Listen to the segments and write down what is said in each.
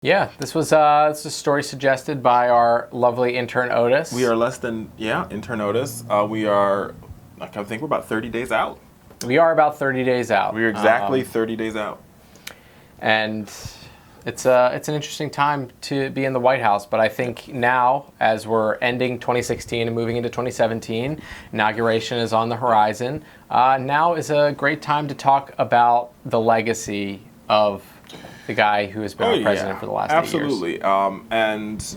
Yeah, this was a story suggested by our lovely intern Otis. We are intern Otis. We are, I think we're about 30 days out. We are about 30 days out. We are exactly 30 days out. And it's an interesting time to be in the White House, but I think now, as we're ending 2016 and moving into 2017, inauguration is on the horizon. Now is a great time to talk about the legacy of the guy who has been our president for the last 8 years. Absolutely. And,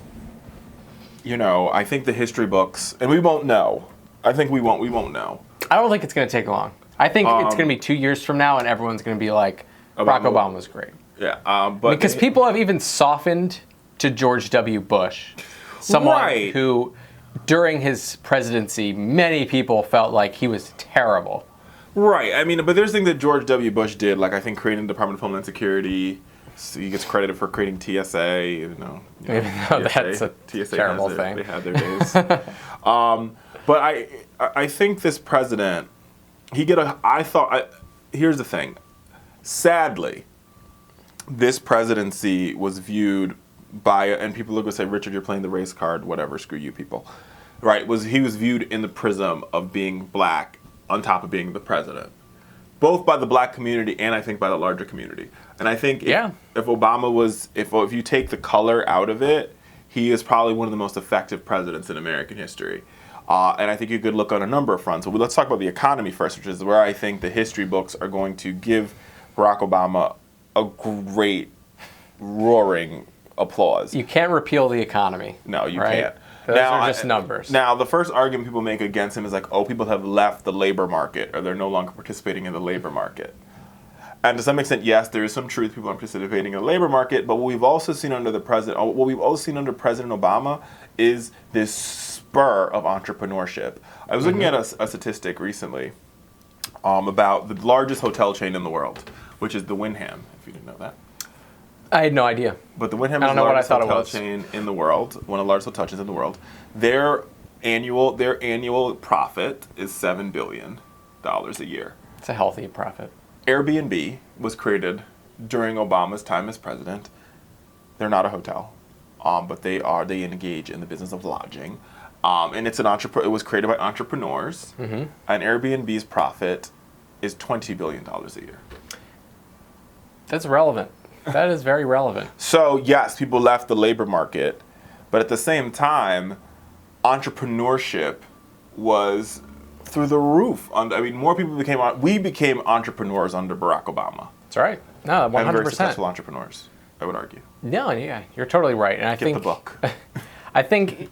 I think the history books, and we won't know. I think we won't know. I don't think it's going to take long. I think it's going to be 2 years from now, and everyone's going to be like, Barack Obama was great. Yeah, but because people have even softened to George W. Bush, someone who, during his presidency, many people felt like he was terrible. Right. I mean, but there's things that George W. Bush did, like I think creating the Department of Homeland Security. So he gets credited for creating TSA. Even though that's a terrible thing. They had their days. But I think this president, here's the thing. Sadly, this presidency was viewed by, and people look and say, Richard, you're playing the race card, whatever, screw you people. Right, he was viewed in the prism of being black on top of being the president. Both by the black community and I think by the larger community. And I think if Obama was, if you take the color out of it, he is probably one of the most effective presidents in American history. And I think you could look on a number of fronts. So let's talk about the economy first, which is where I think the history books are going to give Barack Obama a great roaring applause. You can't repeal the economy. No, you can't. Those are just numbers. Now, the first argument people make against him is like, people have left the labor market, or they're no longer participating in the labor market. And to some extent, yes, there is some truth. People aren't participating in the labor market. But what we've also seen under President Obama is this spur of entrepreneurship. I was looking at a statistic recently about the largest hotel chain in the world, which is the Wyndham. If you didn't know that. I had no idea. But the Wyndham is the largest hotel chain in the world, one of the largest hotel chains in the world. Their annual profit is $7 billion a year. It's a healthy profit. Airbnb was created during Obama's time as president. They're not a hotel, but they engage in the business of lodging. And it was created by entrepreneurs. Mm-hmm. And Airbnb's profit is $20 billion a year. That's relevant. That is very relevant. So, yes, people left the labor market, but at the same time, entrepreneurship was through the roof. More people became entrepreneurs under Barack Obama. That's right. No, 100%. And very successful entrepreneurs, I would argue. No, yeah, you're totally right. And I think the book. I think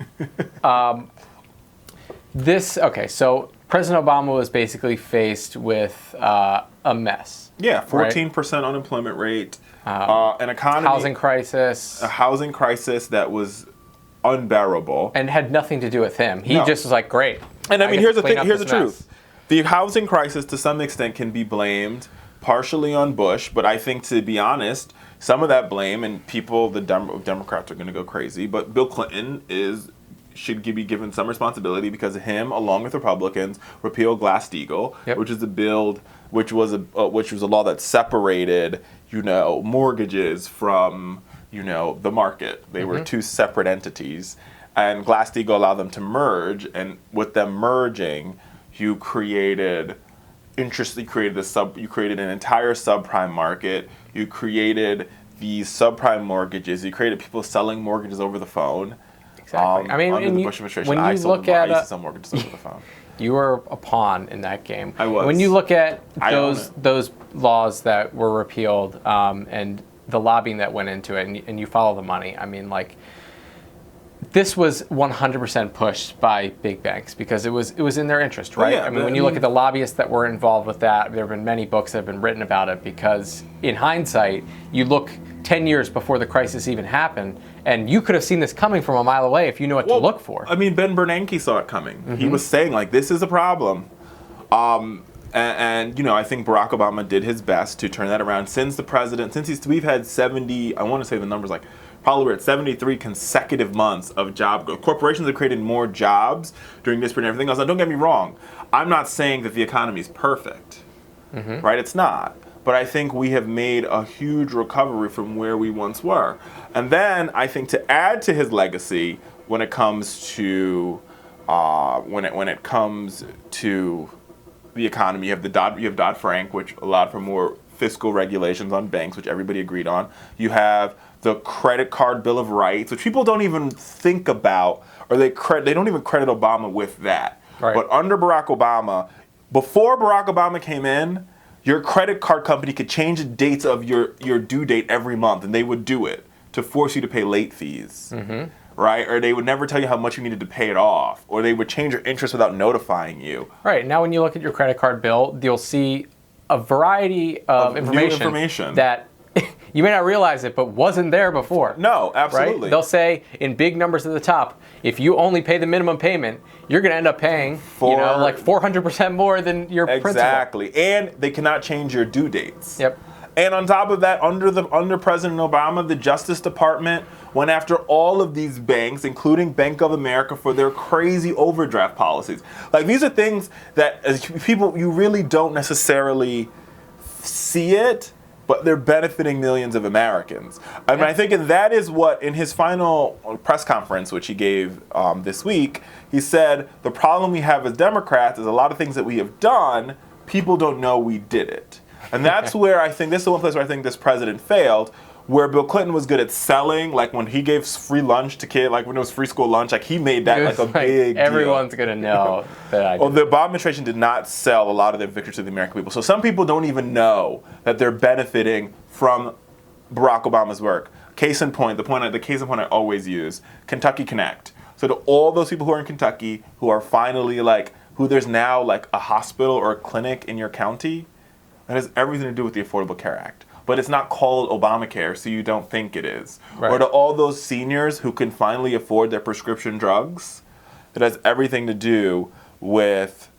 so President Obama was basically faced with a mess. Yeah, 14% unemployment rate. An economy, a housing crisis that was unbearable, and had nothing to do with him. He just was like, great. And here's the thing. Here's the truth. The housing crisis, to some extent, can be blamed partially on Bush, but I think, to be honest, some of that blame, and Democrats are going to go crazy, but Bill Clinton should be given some responsibility because him, along with Republicans, repealed Glass-Steagall, which is which was a law that separated mortgages from the market. They were two separate entities, and Glass-Steagall allowed them to merge. And with them merging, you created an entire subprime market. You created these subprime mortgages. You created people selling mortgages over the phone. Exactly. Under the Bush administration, I used to sell mortgages over the phone. You were a pawn in that game. I was. When you look at those laws that were repealed and the lobbying that went into it, and you follow the money, this was 100% pushed by big banks because it was in their interest, right? When you look at the lobbyists that were involved with that, there have been many books that have been written about it because, in hindsight, you look 10 years before the crisis even happened, and you could have seen this coming from a mile away if you knew what to look for. Ben Bernanke saw it coming. Mm-hmm. He was saying, this is a problem. And I think Barack Obama did his best to turn that around we've had 70, I want to say the numbers probably we're at 73 consecutive months of job growth. Corporations have created more jobs during this period and everything else. Now, don't get me wrong. I'm not saying that the economy is perfect, right? It's not. but I think we have made a huge recovery from where we once were. And then I think to add to his legacy, when it comes to when it comes to the economy, you have Dodd-Frank, which allowed for more fiscal regulations on banks, which everybody agreed on. You have the credit card bill of rights, which people don't even think about, or they don't even credit Obama with that. Right. But under Barack Obama, before Barack Obama came in, your credit card company could change the dates of your due date every month, and they would do it to force you to pay late fees. Mm-hmm. Right? Or they would never tell you how much you needed to pay it off, or they would change your interest without notifying you. Right. Now when you look at your credit card bill, you'll see a variety of information that you may not realize it, but wasn't there before. No, absolutely. Right? They'll say in big numbers at the top, if you only pay the minimum payment, you're going to end up paying, like 400% more than your principal. Exactly. And they cannot change your due dates. Yep. And on top of that, under President Obama, the Justice Department went after all of these banks, including Bank of America, for their crazy overdraft policies. Like, these are things that, as people, you really don't necessarily see it, but they're benefiting millions of Americans. I mean, I think that is what, in his final press conference, which he gave this week, he said, the problem we have as Democrats is a lot of things that we have done, people don't know we did it. And that's where I think, this is the one place where I think this president failed, where Bill Clinton was good at selling, like when he gave free lunch to kids, like when it was free school lunch, like he made that like a big deal. Everyone's going to know that I did. Well, the Obama administration did not sell a lot of their victories to the American people. So some people don't even know that they're benefiting from Barack Obama's work. Case in point, the case in point I always use, Kentucky Connect. So to all those people who are in Kentucky, who are finally who there's now like a hospital or a clinic in your county, that has everything to do with the Affordable Care Act. But it's not called Obamacare, so you don't think it is. Right. Or to all those seniors who can finally afford their prescription drugs, it has everything to do with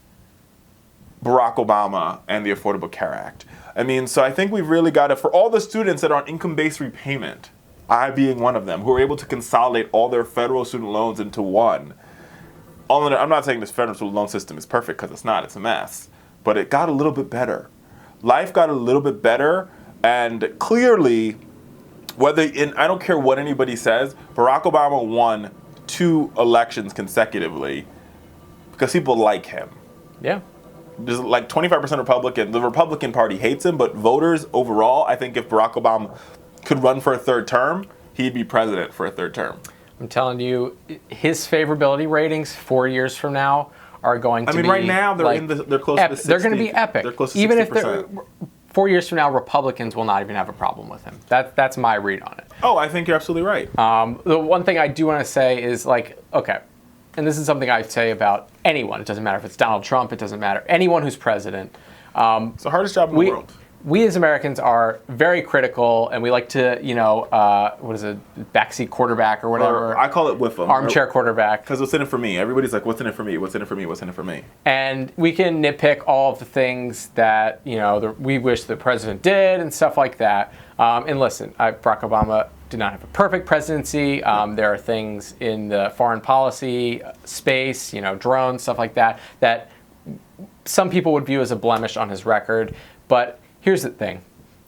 Barack Obama and the Affordable Care Act. I mean, so I think we've really got to, for all the students that are on income-based repayment, I being one of them, who are able to consolidate all their federal student loans into one. I'm not saying this federal student loan system is perfect, because it's not, it's a mess. But it got a little bit better. Life got a little bit better, and clearly, I don't care what anybody says, Barack Obama won 2 elections consecutively because people like him. Yeah. There's like 25% Republican. The Republican Party hates him, but voters overall, I think if Barack Obama could run for a 3rd term, he'd be president for a 3rd term. I'm telling you, his favorability ratings 4 years from now are going to be. Right now they're close to 60%. They're going to be epic. They're close to 60%. Even if 4 years from now, Republicans will not even have a problem with him. That's my read on it. Oh, I think you're absolutely right. The one thing I do want to say is okay, and this is something I say about anyone. It doesn't matter if it's Donald Trump. It doesn't matter. Anyone who's president. It's the hardest job in the world. We as Americans are very critical, and we like to, what is it, backseat quarterback or whatever. Or I call it whiff 'em. Armchair quarterback. Because what's in it for me? Everybody's like, what's in it for me? What's in it for me? What's in it for me? And we can nitpick all of the things that, we wish the president did and stuff like that. And listen, Barack Obama did not have a perfect presidency. There are things in the foreign policy space, drones, stuff like that, that some people would view as a blemish on his record. But here's the thing.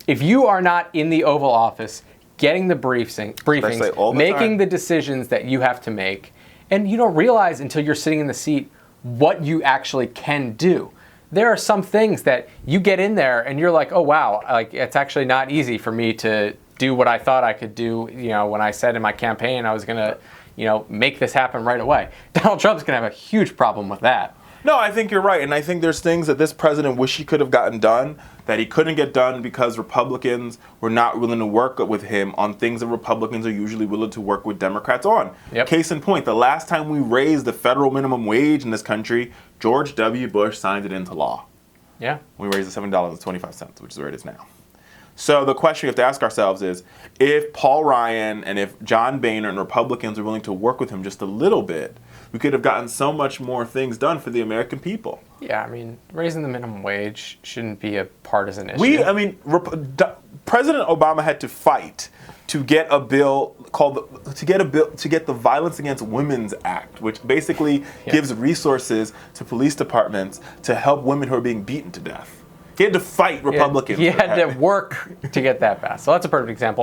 If you are not in the Oval Office getting the briefings, making the decisions that you have to make, and you don't realize until you're sitting in the seat what you actually can do. There are some things that you get in there and you're like, oh wow, it's actually not easy for me to do what I thought I could do, when I said in my campaign I was going to, make this happen right away. Donald Trump's going to have a huge problem with that. No, I think you're right. And I think there's things that this president wish he could have gotten done that he couldn't get done because Republicans were not willing to work with him on things that Republicans are usually willing to work with Democrats on. Yep. Case in point, the last time we raised the federal minimum wage in this country, George W. Bush signed it into law. Yeah. We raised it $7.25, which is where it is now. So the question we have to ask ourselves is, if Paul Ryan and if John Boehner and Republicans are willing to work with him just a little bit, we could have gotten so much more things done for the American people. Yeah, I mean, raising the minimum wage shouldn't be a partisan issue. President Obama had to fight to get a bill to get the Violence Against Women's Act, which basically gives resources to police departments to help women who are being beaten to death. He had to fight Republicans. He had to work to get that passed. So that's a perfect example.